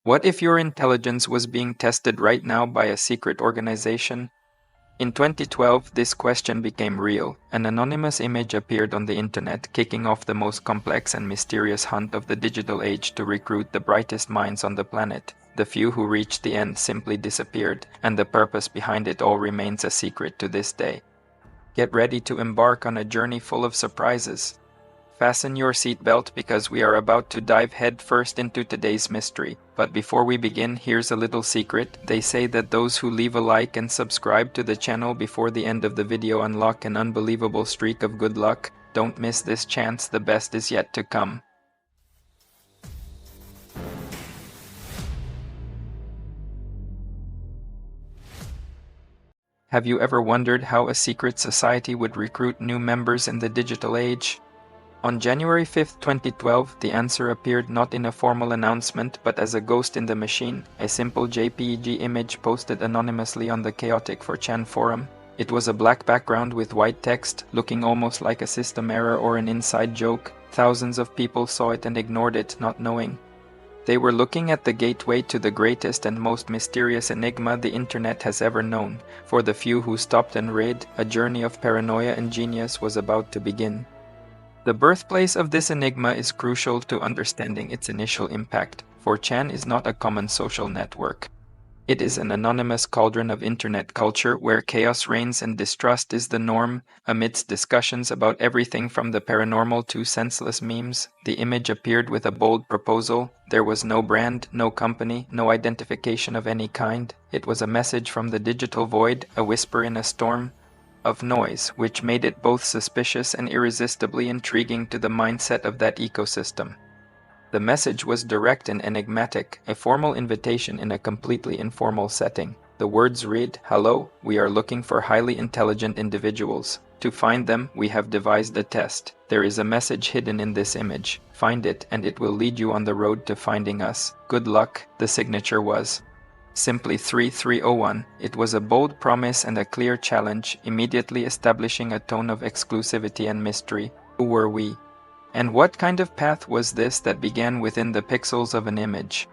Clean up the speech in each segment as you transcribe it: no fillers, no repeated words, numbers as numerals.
What if your intelligence was being tested right now by a secret organization? In 2012, this question became real. An anonymous image appeared on the internet, kicking off the most complex and mysterious hunt of the digital age to recruit the brightest minds on the planet. The few who reached the end simply disappeared, and the purpose behind it all remains a secret to this day. Get ready to embark on a journey full of surprises. Fasten your seatbelt because we are about to dive headfirst into today's mystery. But before we begin, here's a little secret. They say that those who leave a like and subscribe to the channel before the end of the video unlock an unbelievable streak of good luck. Don't miss this chance, the best is yet to come. Have you ever wondered how a secret society would recruit new members in the digital age? On January 5, 2012, the answer appeared not in a formal announcement but as a ghost in the machine, a simple JPEG image posted anonymously on the chaotic 4chan forum. It was a black background with white text, looking almost like a system error or an inside joke. Thousands of people saw it and ignored it, not knowing. They were looking at the gateway to the greatest and most mysterious enigma the internet has ever known. For the few who stopped and read, a journey of paranoia and genius was about to begin. The birthplace of this enigma is crucial to understanding its initial impact. 4chan is not a common social network. It is an anonymous cauldron of internet culture where chaos reigns and distrust is the norm. Amidst discussions about everything from the paranormal to senseless memes, the image appeared with a bold proposal. There was no brand, no company, no identification of any kind. It was a message from the digital void, a whisper in a storm of noise, which made it both suspicious and irresistibly intriguing to the mindset of that ecosystem. The message was direct and enigmatic, a formal invitation in a completely informal setting. The words read, "Hello, we are looking for highly intelligent individuals. To find them, we have devised a test. There is a message hidden in this image. Find it, and it will lead you on the road to finding us. Good luck." The signature was simply 3301. It was a bold promise and a clear challenge, immediately establishing a tone of exclusivity and mystery. Who were we? And what kind of path was this that began within the pixels of an image?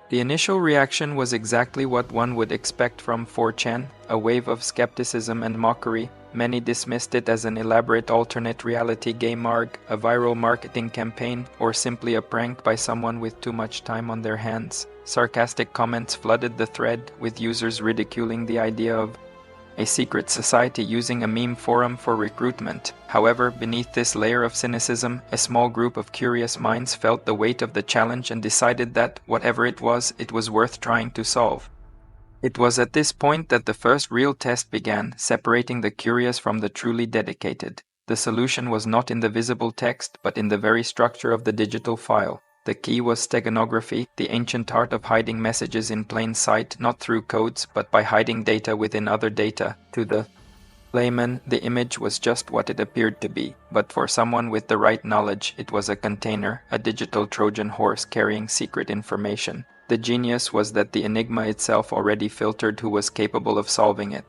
The initial reaction was exactly what one would expect from 4chan, a wave of skepticism and mockery. Many dismissed it as an elaborate alternate reality game arc, a viral marketing campaign, or simply a prank by someone with too much time on their hands. Sarcastic comments flooded the thread, with users ridiculing the idea of a secret society using a meme forum for recruitment. However, beneath this layer of cynicism, a small group of curious minds felt the weight of the challenge and decided that, whatever it was worth trying to solve. It was at this point that the first real test began, separating the curious from the truly dedicated. The solution was not in the visible text, but in the very structure of the digital file. The key was steganography, the ancient art of hiding messages in plain sight, not through codes, but by hiding data within other data. To the layman, the image was just what it appeared to be, but for someone with the right knowledge, it was a container, a digital Trojan horse carrying secret information. The genius was that the enigma itself already filtered who was capable of solving it.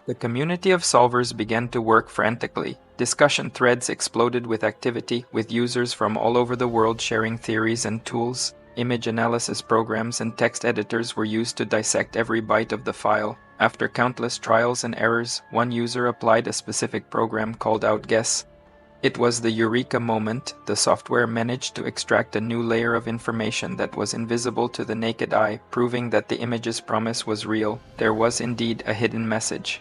The community of solvers began to work frantically. Discussion threads exploded with activity, with users from all over the world sharing theories and tools. Image analysis programs and text editors were used to dissect every byte of the file. After countless trials and errors, one user applied a specific program called Outguess. It was the eureka moment. The software managed to extract a new layer of information that was invisible to the naked eye, proving that the image's promise was real. There was indeed a hidden message.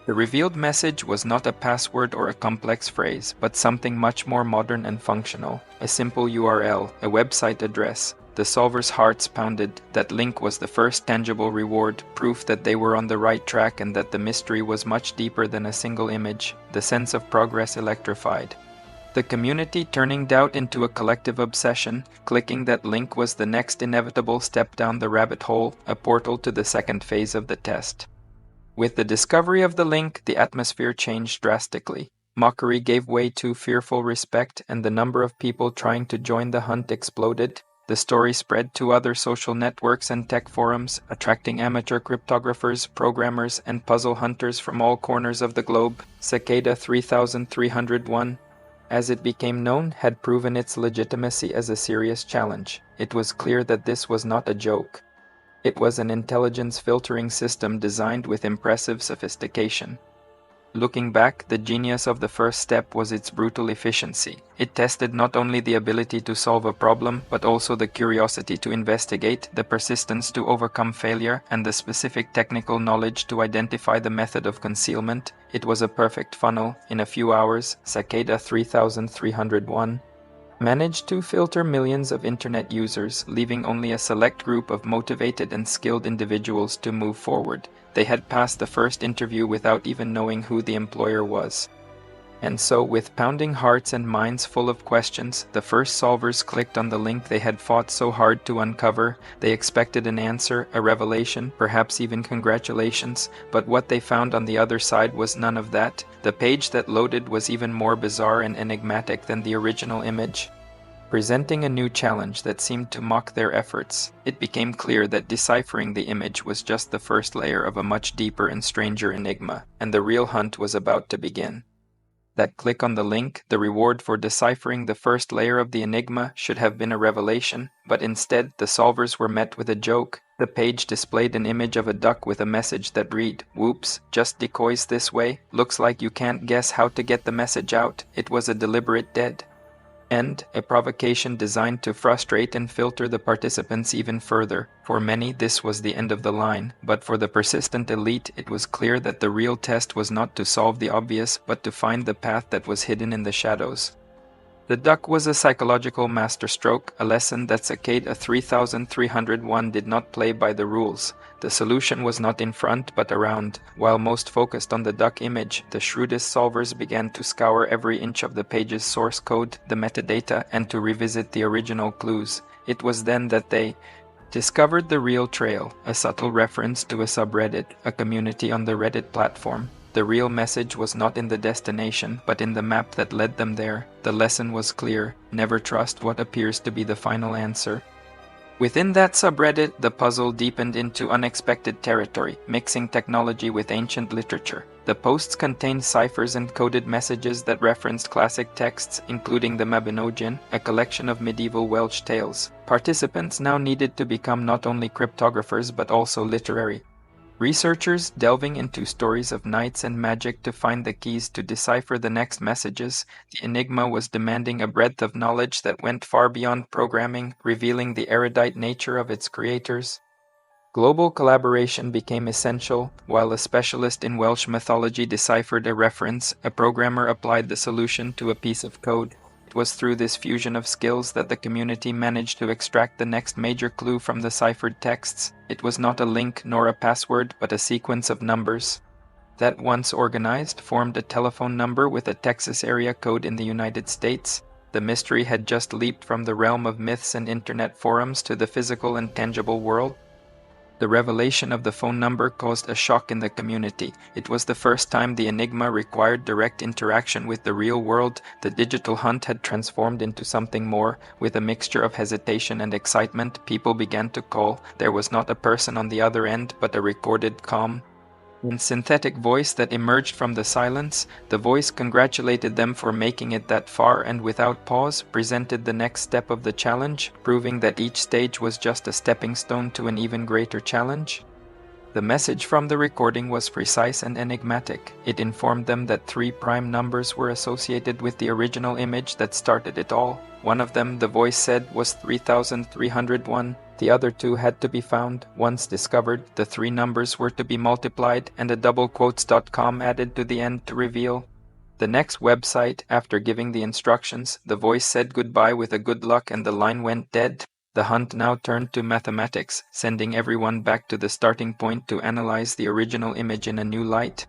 The revealed message was not a password or a complex phrase, but something much more modern and functional. A simple URL, a website address. The solvers' hearts pounded. That link was the first tangible reward, proof that they were on the right track and that the mystery was much deeper than a single image. The sense of progress electrified the community, turning doubt into a collective obsession. Clicking that link was the next inevitable step down the rabbit hole, a portal to the second phase of the test. With the discovery of the link, the atmosphere changed drastically. Mockery gave way to fearful respect, and the number of people trying to join the hunt exploded. The story spread to other social networks and tech forums, attracting amateur cryptographers, programmers, and puzzle hunters from all corners of the globe. Cicada 3301 as it became known, had proven its legitimacy as a serious challenge. It was clear that this was not a joke. It was an intelligence filtering system designed with impressive sophistication. Looking back, the genius of the first step was its brutal efficiency. It tested not only the ability to solve a problem, but also the curiosity to investigate, the persistence to overcome failure, and the specific technical knowledge to identify the method of concealment. It was a perfect funnel. In a few hours, Cicada 3301 managed to filter millions of internet users, leaving only a select group of motivated and skilled individuals to move forward. They had passed the first interview without even knowing who the employer was. And so, with pounding hearts and minds full of questions, the first solvers clicked on the link they had fought so hard to uncover. They expected an answer, a revelation, perhaps even congratulations, but what they found on the other side was none of that. The page that loaded was even more bizarre and enigmatic than the original image. Presenting a new challenge that seemed to mock their efforts, it became clear that deciphering the image was just the first layer of a much deeper and stranger enigma, and the real hunt was about to begin. That click on the link, the reward for deciphering the first layer of the enigma, should have been a revelation, but instead the solvers were met with a joke. The page displayed an image of a duck with a message that read, "Whoops, just decoys this way. Looks like you can't guess how to get the message out." It was a deliberate dead end, a provocation designed to frustrate and filter the participants even further. For many, this was the end of the line, but for the persistent elite, it was clear that the real test was not to solve the obvious, but to find the path that was hidden in the shadows. The duck was a psychological masterstroke, a lesson that Cicada 3301 did not play by the rules. The solution was not in front, but around. While most focused on the duck image, the shrewdest solvers began to scour every inch of the page's source code, the metadata, and to revisit the original clues. It was then that they discovered the real trail, a subtle reference to a subreddit, a community on the Reddit platform. The real message was not in the destination, but in the map that led them there. The lesson was clear: never trust what appears to be the final answer. Within that subreddit, the puzzle deepened into unexpected territory, mixing technology with ancient literature. The posts contained ciphers and coded messages that referenced classic texts, including the Mabinogion, a collection of medieval Welsh tales. Participants now needed to become not only cryptographers but also literary researchers, delving into stories of knights and magic to find the keys to decipher the next messages. The enigma was demanding a breadth of knowledge that went far beyond programming, revealing the erudite nature of its creators. Global collaboration became essential. While a specialist in Welsh mythology deciphered a reference, a programmer applied the solution to a piece of code. It was through this fusion of skills that the community managed to extract the next major clue from the ciphered texts. It was not a link nor a password, but a sequence of numbers that, once organized, formed a telephone number with a Texas area code in the United States. The mystery had just leaped from the realm of myths and internet forums to the physical and tangible world. The revelation of the phone number caused a shock in the community. It was the first time the enigma required direct interaction with the real world. The digital hunt had transformed into something more. With a mixture of hesitation and excitement, people began to call. There was not a person on the other end, but a recorded, calm, and synthetic voice that emerged from the silence. The voice congratulated them for making it that far and, without pause, presented the next step of the challenge, proving that each stage was just a stepping stone to an even greater challenge. The message from the recording was precise and enigmatic. It informed them that 3 prime numbers were associated with the original image that started it all. One of them, the voice said, was 3301. The other 2 had to be found. Once discovered, the 3 numbers were to be multiplied and a double quotes.com added to the end to reveal the next website. After giving the instructions, the voice said goodbye with a good luck and the line went dead. The hunt now turned to mathematics, sending everyone back to the starting point to analyze the original image in a new light.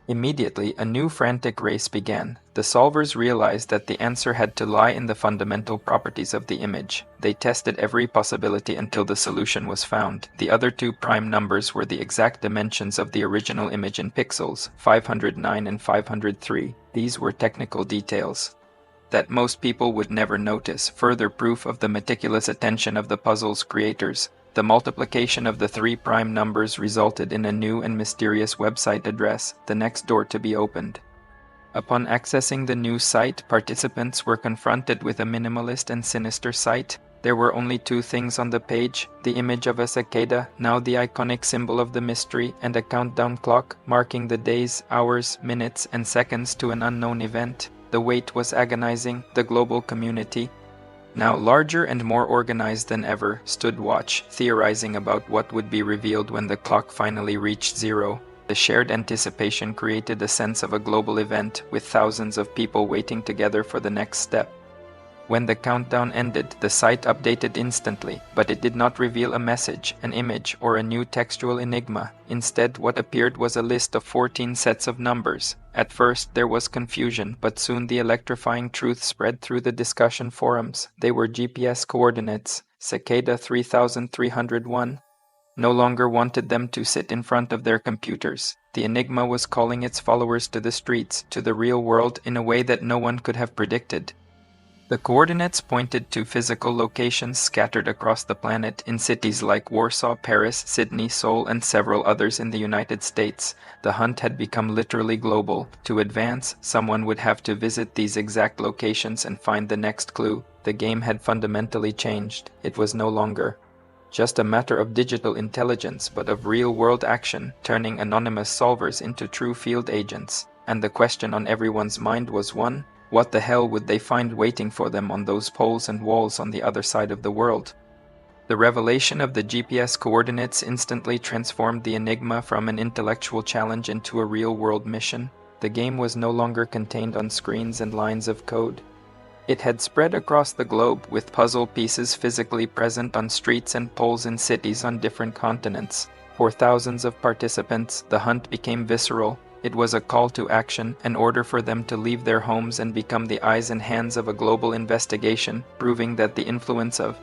Immediately, a new frantic race began. The solvers realized that the answer had to lie in the fundamental properties of the image. They tested every possibility until the solution was found. The other 2 prime numbers were the exact dimensions of the original image in pixels, 509 and 503. These were technical details that most people would never notice, further proof of the meticulous attention of the puzzle's creators. The multiplication of the 3 prime numbers resulted in a new and mysterious website address, the next door to be opened. Upon accessing the new site, participants were confronted with a minimalist and sinister sight. There were only two things on the page: the image of a cicada, now the iconic symbol of the mystery, and a countdown clock marking the days, hours, minutes, and seconds to an unknown event. The wait was agonizing. The global community, now larger and more organized than ever, stood watch, theorizing about what would be revealed when the clock finally reached zero. The shared anticipation created a sense of a global event, with thousands of people waiting together for the next step. When the countdown ended, the site updated instantly, but it did not reveal a message, an image, or a new textual enigma. Instead, what appeared was a list of 14 sets of numbers. At first, there was confusion, but soon the electrifying truth spread through the discussion forums. They were GPS coordinates. Cicada 3301 no longer wanted them to sit in front of their computers. The enigma was calling its followers to the streets, to the real world, in a way that no one could have predicted. The coordinates pointed to physical locations scattered across the planet in cities like Warsaw, Paris, Sydney, Seoul, and several others in the United States. The hunt had become literally global. To advance, someone would have to visit these exact locations and find the next clue. The game had fundamentally changed. It was no longer just a matter of digital intelligence, but of real-world action, turning anonymous solvers into true field agents. And the question on everyone's mind was one: what the hell would they find waiting for them on those poles and walls on the other side of the world? The revelation of the GPS coordinates instantly transformed the enigma from an intellectual challenge into a real-world mission. The game was no longer contained on screens and lines of code. It had spread across the globe, with puzzle pieces physically present on streets and poles in cities on different continents. For thousands of participants, the hunt became visceral. It was a call to action, an order for them to leave their homes and become the eyes and hands of a global investigation, proving that the influence of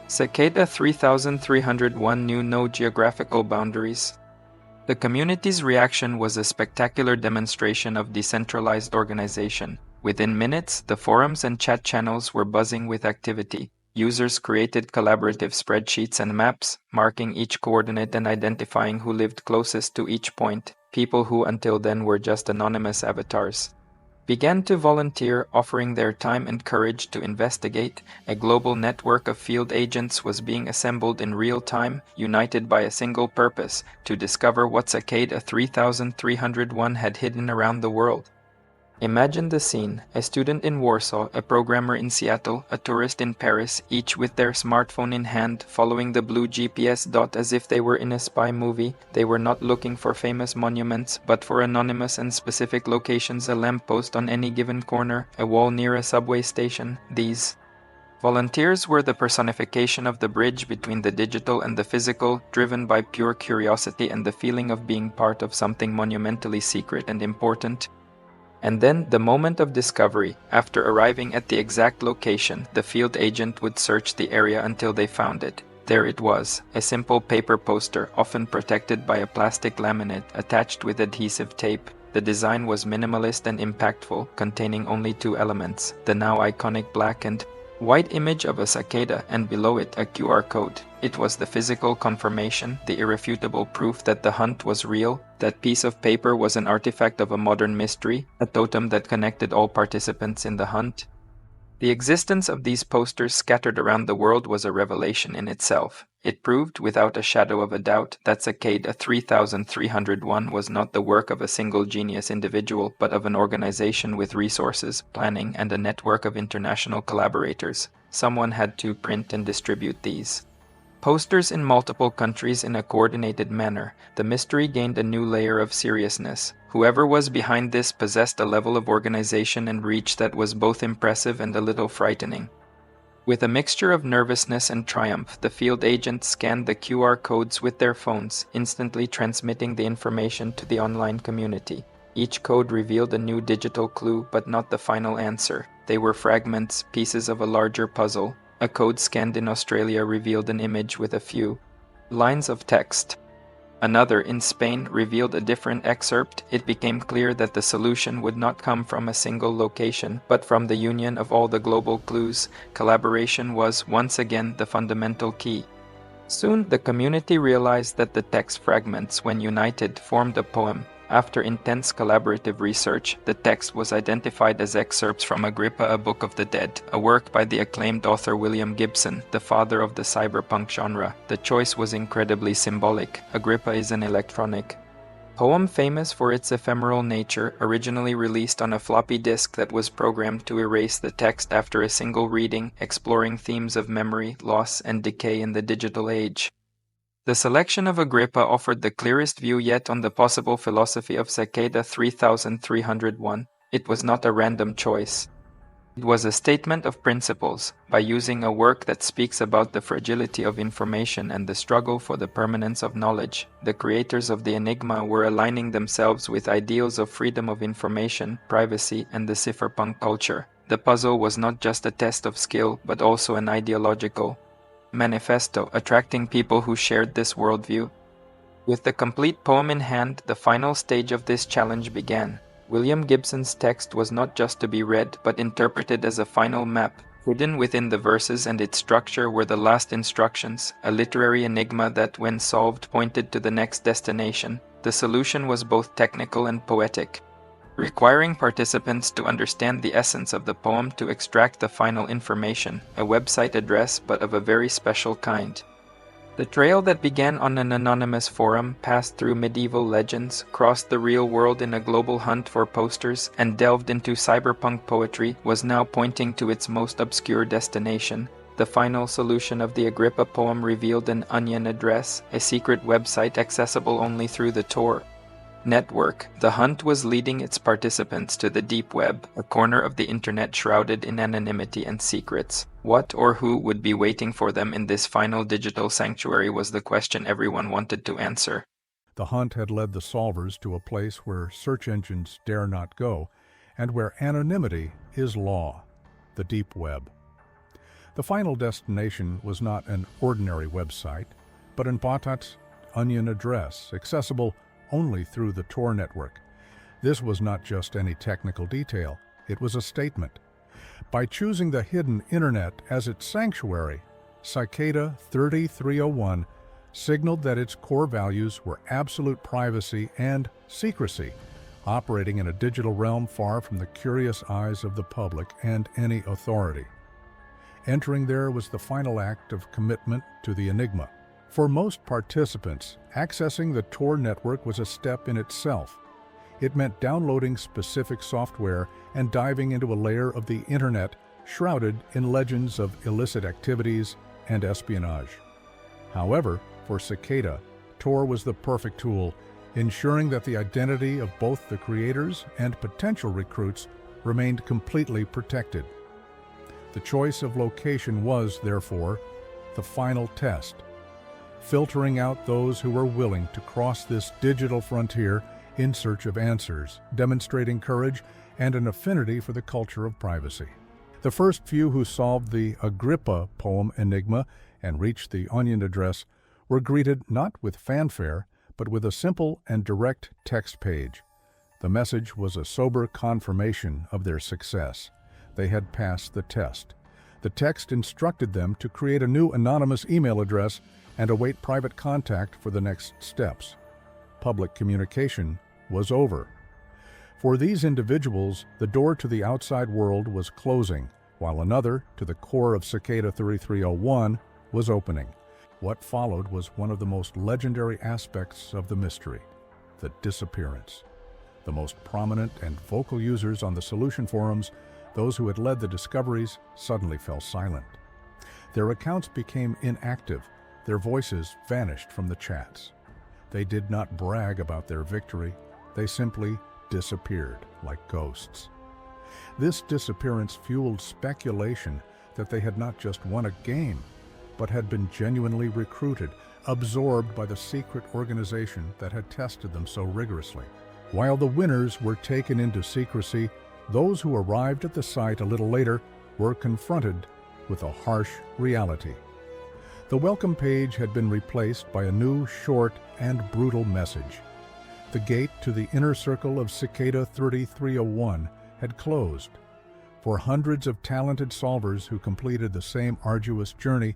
Cicada 3301 knew no geographical boundaries. The community's reaction was a spectacular demonstration of decentralized organization. Within minutes, the forums and chat channels were buzzing with activity. Users created collaborative spreadsheets and maps, marking each coordinate and identifying who lived closest to each point. People who until then were just anonymous avatars began to volunteer, offering their time and courage to investigate. A global network of field agents was being assembled in real time, united by a single purpose: to discover what Cicada 3301 had hidden around the world. Imagine the scene: a student in Warsaw, a programmer in Seattle, a tourist in Paris, each with their smartphone in hand, following the blue GPS dot as if they were in a spy movie. They were not looking for famous monuments, but for anonymous and specific locations: a lamppost on any given corner, a wall near a subway station. These volunteers were the personification of the bridge between the digital and the physical, driven by pure curiosity and the feeling of being part of something monumentally secret and important. And then, the moment of discovery. After arriving at the exact location, the field agent would search the area until they found it. There it was, a simple paper poster, often protected by a plastic laminate attached with adhesive tape. The design was minimalist and impactful, containing only two elements: the now iconic black and white image of a cicada, and below it a QR code. It was the physical confirmation, the irrefutable proof that the hunt was real. That piece of paper was an artifact of a modern mystery, a totem that connected all participants in the hunt. The existence of these posters scattered around the world was a revelation in itself. It proved, without a shadow of a doubt, that Cicada 3301 was not the work of a single genius individual, but of an organization with resources, planning, and a network of international collaborators. Someone had to print and distribute these posters in multiple countries in a coordinated manner. The mystery gained a new layer of seriousness. Whoever was behind this possessed a level of organization and reach that was both impressive and a little frightening. With a mixture of nervousness and triumph, the field agents scanned the QR codes with their phones, instantly transmitting the information to the online community. Each code revealed a new digital clue, but not the final answer. They were fragments, pieces of a larger puzzle. A code scanned in Australia revealed an image with a few lines of text. Another in Spain revealed a different excerpt. It became clear that the solution would not come from a single location, but from the union of all the global clues. Collaboration was, once again, the fundamental key. Soon, the community realized that the text fragments, when united, formed a poem. After intense collaborative research, the text was identified as excerpts from Agrippa, a Book of the Dead, a work by the acclaimed author William Gibson, the father of the cyberpunk genre. The choice was incredibly symbolic. Agrippa is an electronic poem famous for its ephemeral nature, originally released on a floppy disk that was programmed to erase the text after a single reading, exploring themes of memory, loss, and decay in the digital age. The selection of Agrippa offered the clearest view yet on the possible philosophy of Cicada 3301. It was not a random choice. It was a statement of principles. By using a work that speaks about the fragility of information and the struggle for the permanence of knowledge, the creators of the Enigma were aligning themselves with ideals of freedom of information, privacy, and the cypherpunk culture. The puzzle was not just a test of skill, but also an ideological manifesto, attracting people who shared this worldview. With the complete poem in hand, the final stage of this challenge began. William Gibson's text was not just to be read, but interpreted as a final map. Hidden within the verses and its structure were the last instructions, a literary enigma that, when solved, pointed to the next destination. The solution was both technical and poetic, requiring participants to understand the essence of the poem to extract the final information, a website address but of a very special kind. The trail that began on an anonymous forum passed through medieval legends, crossed the real world in a global hunt for posters, and delved into cyberpunk poetry, was now pointing to its most obscure destination. The final solution of the Agrippa poem revealed an onion address, a secret website accessible only through the Tor network. The hunt was leading its participants to the deep web, a corner of the internet shrouded in anonymity and secrets. What or who would be waiting for them in this final digital sanctuary was the question everyone wanted to answer. The hunt had led the solvers to a place where search engines dare not go, and where anonymity is law, the deep web. The final destination was not an ordinary website, but an Batat's onion address, accessible only through the Tor network. This was not just any technical detail, it was a statement. By choosing the hidden internet as its sanctuary, Cicada 3301 signaled that its core values were absolute privacy and secrecy, operating in a digital realm far from the curious eyes of the public and any authority. Entering there was the final act of commitment to the Enigma. For most participants, accessing the Tor network was a step in itself. It meant downloading specific software and diving into a layer of the internet shrouded in legends of illicit activities and espionage. However, for Cicada, Tor was the perfect tool, ensuring that the identity of both the creators and potential recruits remained completely protected. The choice of location was, therefore, the final test, filtering out those who were willing to cross this digital frontier in search of answers, demonstrating courage and an affinity for the culture of privacy. The first few who solved the Agrippa poem enigma and reached the onion address were greeted not with fanfare, but with a simple and direct text page. The message was a sober confirmation of their success. They had passed the test. The text instructed them to create a new anonymous email address and await private contact for the next steps. Public communication was over. For these individuals, the door to the outside world was closing, while another, to the core of Cicada 3301, was opening. What followed was one of the most legendary aspects of the mystery, the disappearance. The most prominent and vocal users on the solution forums, those who had led the discoveries, suddenly fell silent. Their accounts became inactive. Their voices vanished from the chats. They did not brag about their victory. They simply disappeared like ghosts. This disappearance fueled speculation that they had not just won a game, but had been genuinely recruited, absorbed by the secret organization that had tested them so rigorously. While the winners were taken into secrecy, those who arrived at the site a little later were confronted with a harsh reality. The welcome page had been replaced by a new, short, and brutal message. The gate to the inner circle of Cicada 3301 had closed. For hundreds of talented solvers who completed the same arduous journey,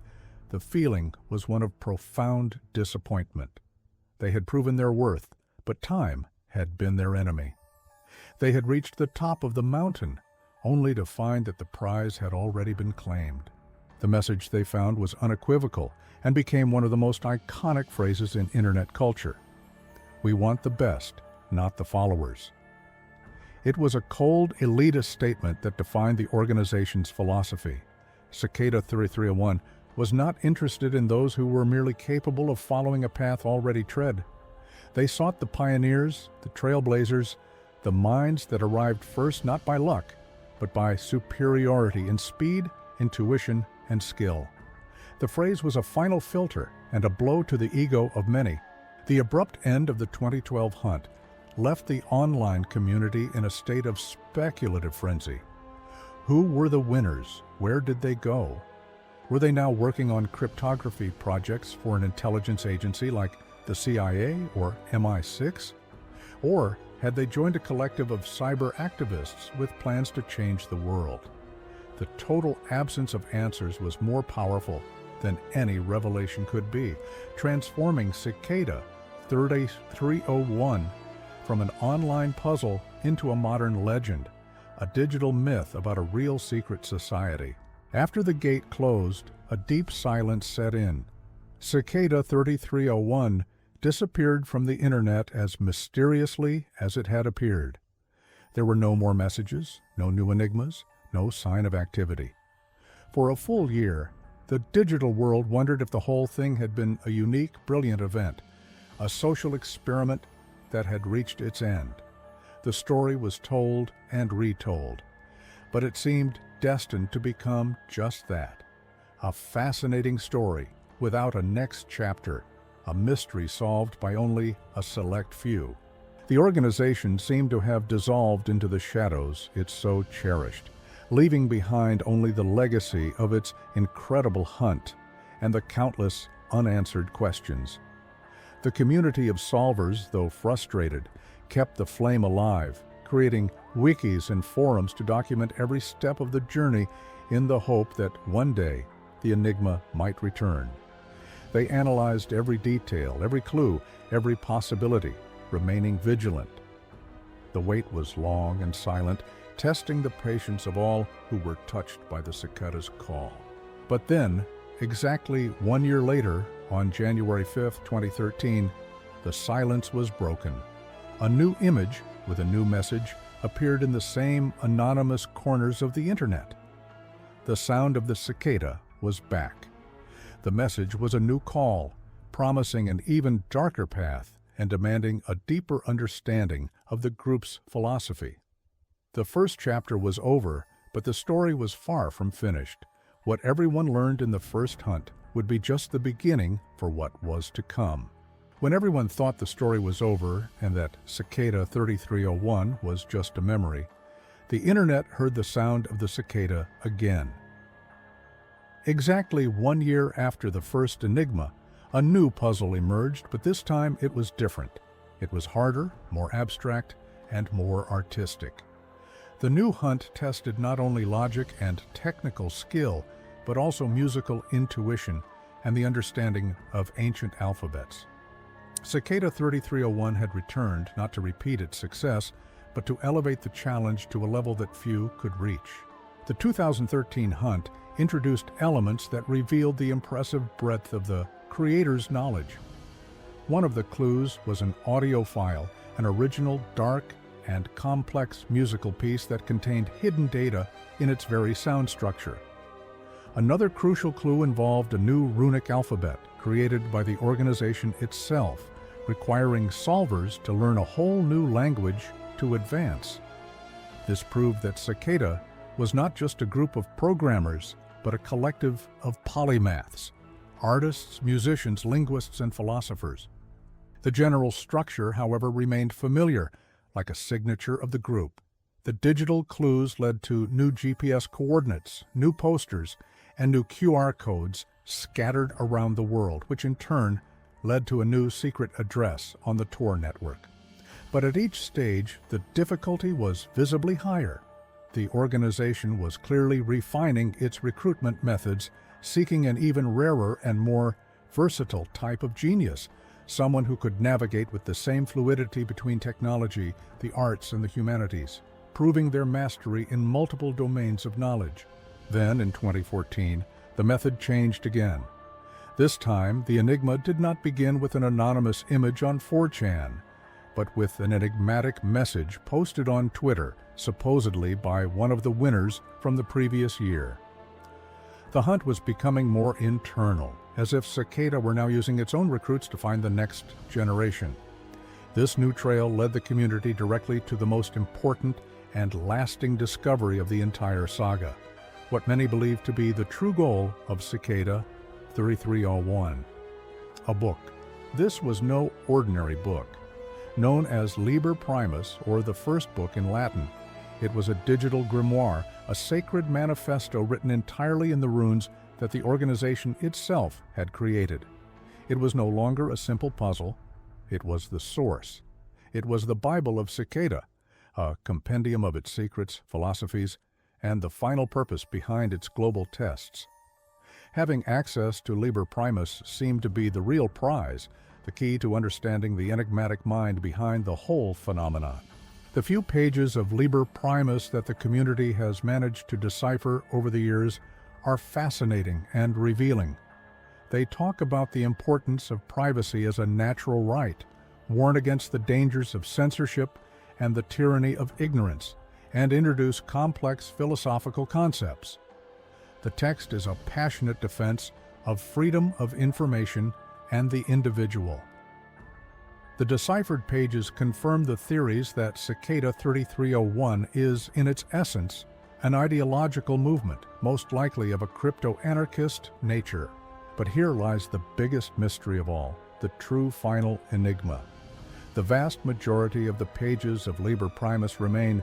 the feeling was one of profound disappointment. They had proven their worth, but time had been their enemy. They had reached the top of the mountain, only to find that the prize had already been claimed. The message they found was unequivocal and became one of the most iconic phrases in internet culture. We want the best, not the followers. It was a cold, elitist statement that defined the organization's philosophy. Cicada 3301 was not interested in those who were merely capable of following a path already tread. They sought the pioneers, the trailblazers, the minds that arrived first not by luck, but by superiority in speed, intuition, and skill. The phrase was a final filter and a blow to the ego of many. The abrupt end of the 2012 hunt left the online community in a state of speculative frenzy. Who were the winners? Where did they go? Were they now working on cryptography projects for an intelligence agency like the CIA or MI6? Or had they joined a collective of cyber activists with plans to change the world? The total absence of answers was more powerful than any revelation could be, transforming Cicada 3301 from an online puzzle into a modern legend, a digital myth about a real secret society. After the gate closed, a deep silence set in. Cicada 3301 disappeared from the internet as mysteriously as it had appeared. There were no more messages, no new enigmas, no sign of activity. For a full year, the digital world wondered if the whole thing had been a unique, brilliant event, a social experiment that had reached its end. The story was told and retold, but it seemed destined to become just that, a fascinating story without a next chapter, a mystery solved by only a select few. The organization seemed to have dissolved into the shadows it so cherished, leaving behind only the legacy of its incredible hunt and the countless unanswered questions. The community of solvers, though frustrated, kept the flame alive, creating wikis and forums to document every step of the journey in the hope that one day the enigma might return. They analyzed every detail, every clue, every possibility, remaining vigilant. The wait was long and silent, testing the patience of all who were touched by the cicada's call. But then, exactly 1 year later, on January 5, 2013, the silence was broken. A new image with a new message appeared in the same anonymous corners of the internet. The sound of the cicada was back. The message was a new call, promising an even darker path and demanding a deeper understanding of the group's philosophy. The first chapter was over, but the story was far from finished. What everyone learned in the first hunt would be just the beginning for what was to come. When everyone thought the story was over and that Cicada 3301 was just a memory, the internet heard the sound of the cicada again. Exactly 1 year after the first enigma, a new puzzle emerged, but this time it was different. It was harder, more abstract, and more artistic. The new hunt tested not only logic and technical skill, but also musical intuition and the understanding of ancient alphabets. Cicada 3301 had returned not to repeat its success, but to elevate the challenge to a level that few could reach. The 2013 hunt introduced elements that revealed the impressive breadth of the creator's knowledge. One of the clues was an audio file, an original, dark, and complex musical piece that contained hidden data in its very sound structure. Another crucial clue involved a new runic alphabet created by the organization itself, requiring solvers to learn a whole new language to advance. This proved that Cicada was not just a group of programmers, but a collective of polymaths, artists, musicians, linguists, and philosophers. The general structure, however, remained familiar, like a signature of the group. The digital clues led to new GPS coordinates, new posters, and new QR codes scattered around the world, which in turn led to a new secret address on the Tor network. But at each stage, the difficulty was visibly higher. The organization was clearly refining its recruitment methods, seeking an even rarer and more versatile type of genius, someone who could navigate with the same fluidity between technology, the arts, and the humanities, proving their mastery in multiple domains of knowledge. Then, in 2014, the method changed again. This time, the enigma did not begin with an anonymous image on 4chan, but with an enigmatic message posted on Twitter, supposedly by one of the winners from the previous year. The hunt was becoming more internal, as if Cicada were now using its own recruits to find the next generation. This new trail led the community directly to the most important and lasting discovery of the entire saga, what many believe to be the true goal of Cicada 3301, a book. This was no ordinary book. Known as Liber Primus, or the first book in Latin, it was a digital grimoire, a sacred manifesto written entirely in the runes that the organization itself had created. It was no longer a simple puzzle. It was the source. It was the Bible of Cicada, a compendium of its secrets, philosophies, and the final purpose behind its global tests. Having access to Liber Primus seemed to be the real prize, the key to understanding the enigmatic mind behind the whole phenomenon. The few pages of Liber Primus that the community has managed to decipher over the years are fascinating and revealing. They talk about the importance of privacy as a natural right, warn against the dangers of censorship and the tyranny of ignorance, and introduce complex philosophical concepts. The text is a passionate defense of freedom of information and the individual. The deciphered pages confirm the theories that Cicada 3301 is, in its essence, an ideological movement, most likely of a crypto-anarchist nature. But here lies the biggest mystery of all, the true final enigma. The vast majority of the pages of Liber Primus remain,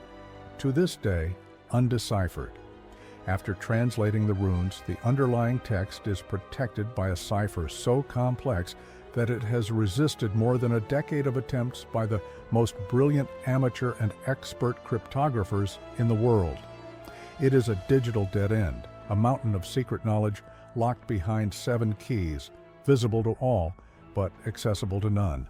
to this day, undeciphered. After translating the runes, the underlying text is protected by a cipher so complex that it has resisted more than a decade of attempts by the most brilliant amateur and expert cryptographers in the world. It is a digital dead end, a mountain of secret knowledge locked behind 7 keys, visible to all, but accessible to none.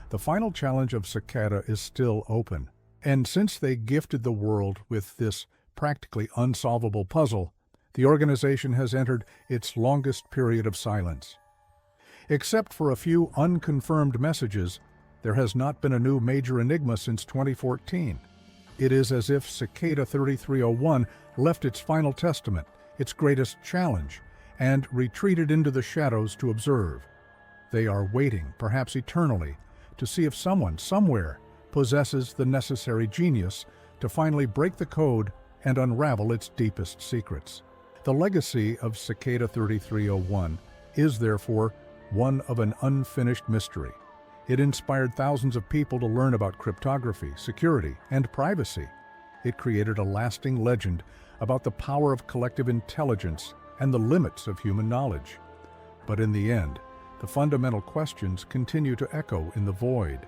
The final challenge of Cicada is still open, and since they gifted the world with this practically unsolvable puzzle, the organization has entered its longest period of silence. Except for a few unconfirmed messages, there has not been a new major enigma since 2014. It is as if Cicada 3301 left its final testament, its greatest challenge, and retreated into the shadows to observe. They are waiting, perhaps eternally, to see if someone, somewhere, possesses the necessary genius to finally break the code and unravel its deepest secrets. The legacy of Cicada 3301 is, therefore, one of an unfinished mystery. It inspired thousands of people to learn about cryptography, security, and privacy. It created a lasting legend about the power of collective intelligence and the limits of human knowledge. But in the end, the fundamental questions continue to echo in the void.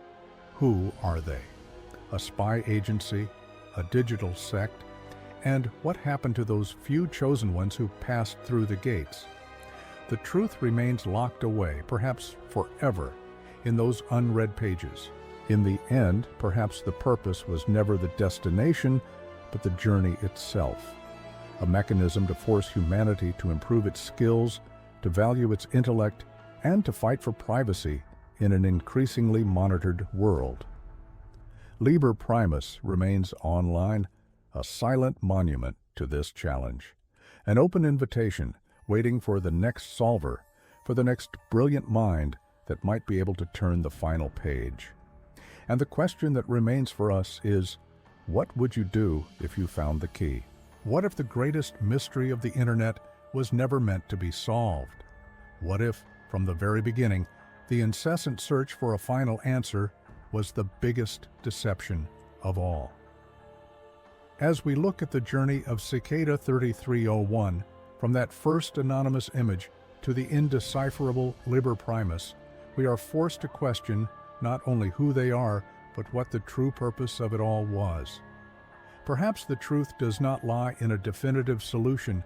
Who are they? A spy agency? A digital sect? And what happened to those few chosen ones who passed through the gates? The truth remains locked away, perhaps forever, in those unread pages. In the end, perhaps the purpose was never the destination, but the journey itself. A mechanism to force humanity to improve its skills, to value its intellect, and to fight for privacy in an increasingly monitored world. Liber Primus remains online, a silent monument to this challenge, an open invitation waiting for the next solver, for the next brilliant mind that might be able to turn the final page. And the question that remains for us is, what would you do if you found the key? What if the greatest mystery of the internet was never meant to be solved? What if, from the very beginning, the incessant search for a final answer was the biggest deception of all? As we look at the journey of Cicada 3301, from that first anonymous image to the indecipherable Liber Primus, we are forced to question not only who they are, but what the true purpose of it all was. Perhaps the truth does not lie in a definitive solution,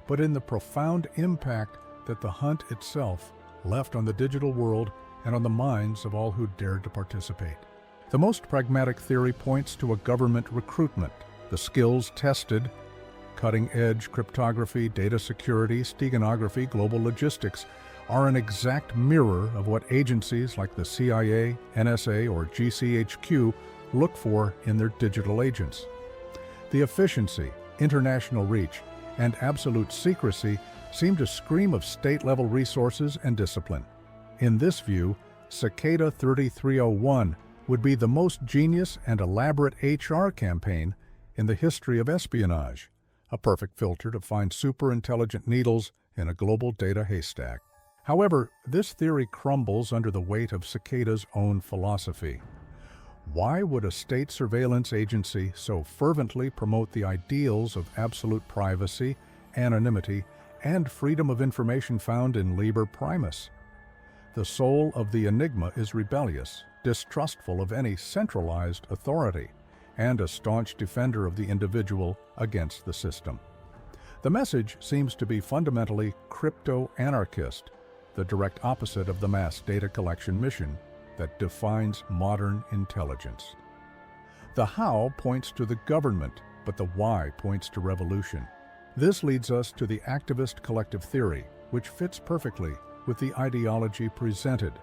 but in the profound impact that the hunt itself left on the digital world and on the minds of all who dared to participate. The most pragmatic theory points to a government recruitment. The skills tested, cutting-edge cryptography, data security, steganography, global logistics, are an exact mirror of what agencies like the CIA, NSA, or GCHQ look for in their digital agents. The efficiency, international reach, and absolute secrecy seem to scream of state-level resources and discipline. In this view, Cicada 3301 would be the most genius and elaborate HR campaign in the history of espionage, a perfect filter to find super-intelligent needles in a global data haystack. However, this theory crumbles under the weight of Cicada's own philosophy. Why would a state surveillance agency so fervently promote the ideals of absolute privacy, anonymity, and freedom of information found in Liber Primus? The soul of the Enigma is rebellious, distrustful of any centralized authority, and a staunch defender of the individual against the system. The message seems to be fundamentally crypto-anarchist, the direct opposite of the mass data collection mission that defines modern intelligence. The how points to the government, but the why points to revolution. This leads us to the activist collective theory, which fits perfectly with the ideology presented.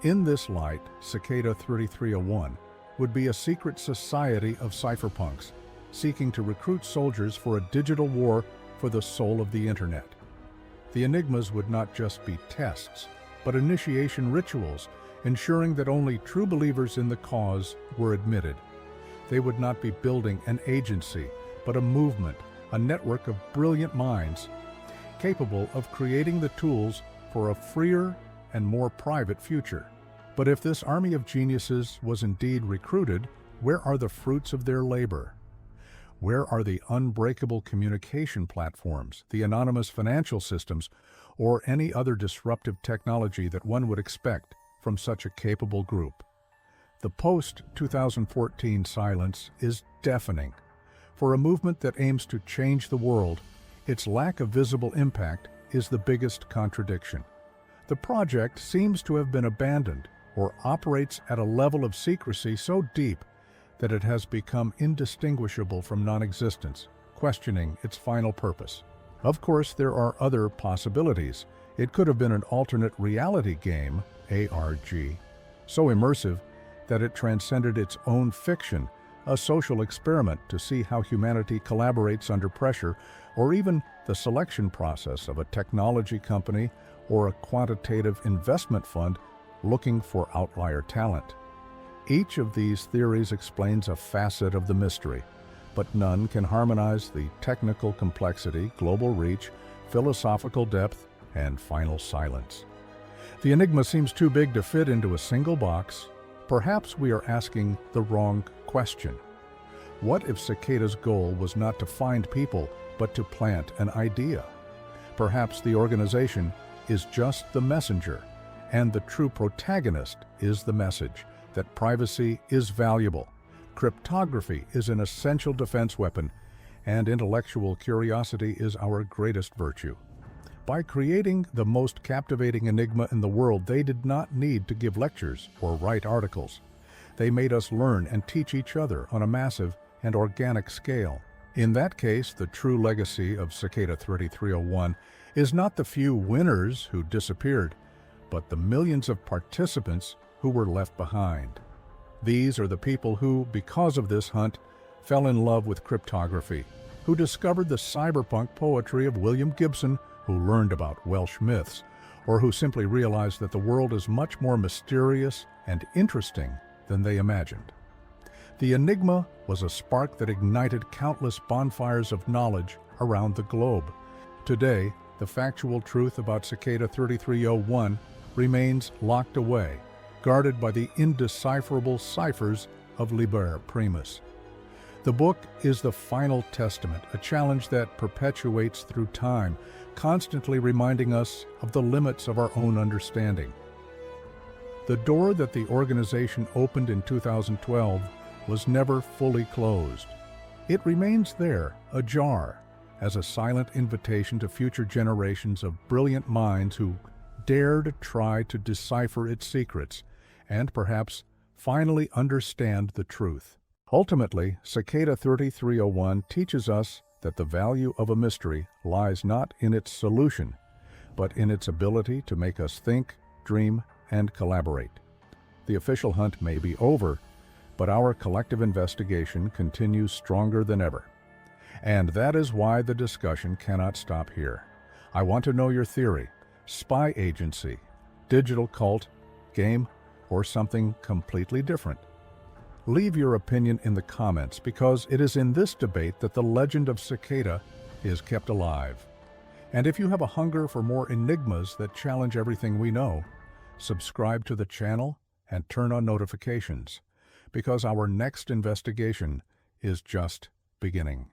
In this light, Cicada 3301 would be a secret society of cypherpunks seeking to recruit soldiers for a digital war for the soul of the Internet. The Enigmas would not just be tests, but initiation rituals, ensuring that only true believers in the cause were admitted. They would not be building an agency, but a movement, a network of brilliant minds, capable of creating the tools for a freer and more private future. But if this army of geniuses was indeed recruited, where are the fruits of their labor? Where are the unbreakable communication platforms, the anonymous financial systems, or any other disruptive technology that one would expect from such a capable group? The post-2014 silence is deafening. For a movement that aims to change the world, its lack of visible impact is the biggest contradiction. The project seems to have been abandoned or operates at a level of secrecy so deep that it has become indistinguishable from non-existence, questioning its final purpose. Of course, there are other possibilities. It could have been an alternate reality game, ARG, so immersive that it transcended its own fiction, a social experiment to see how humanity collaborates under pressure, or even the selection process of a technology company or a quantitative investment fund looking for outlier talent. Each of these theories explains a facet of the mystery, but none can harmonize the technical complexity, global reach, philosophical depth, and final silence. The Enigma seems too big to fit into a single box. Perhaps we are asking the wrong question. What if Cicada's goal was not to find people, but to plant an idea? Perhaps the organization is just the messenger, and the true protagonist is the message that privacy is valuable, cryptography is an essential defense weapon, and intellectual curiosity is our greatest virtue. By creating the most captivating enigma in the world, they did not need to give lectures or write articles. They made us learn and teach each other on a massive and organic scale. In that case, the true legacy of Cicada 3301 is not the few winners who disappeared, but the millions of participants who were left behind. These are the people who, because of this hunt, fell in love with cryptography, who discovered the cyberpunk poetry of William Gibson, who learned about Welsh myths, or who simply realized that the world is much more mysterious and interesting than they imagined. The Enigma was a spark that ignited countless bonfires of knowledge around the globe. Today, the factual truth about Cicada 3301 remains locked away, guarded by the indecipherable ciphers of Liber Primus. The book is the final testament, a challenge that perpetuates through time, constantly reminding us of the limits of our own understanding. The door that the organization opened in 2012 was never fully closed. It remains there, ajar, as a silent invitation to future generations of brilliant minds who dare to try to decipher its secrets and perhaps finally understand the truth. Ultimately, Cicada 3301 teaches us that the value of a mystery lies not in its solution, but in its ability to make us think, dream, and collaborate. The official hunt may be over, but our collective investigation continues stronger than ever. And that is why the discussion cannot stop here. I want to know your theory: spy agency, digital cult, game, or something completely different. Leave your opinion in the comments, because it is in this debate that the legend of Cicada is kept alive. And if you have a hunger for more enigmas that challenge everything we know, subscribe to the channel and turn on notifications, because our next investigation is just beginning.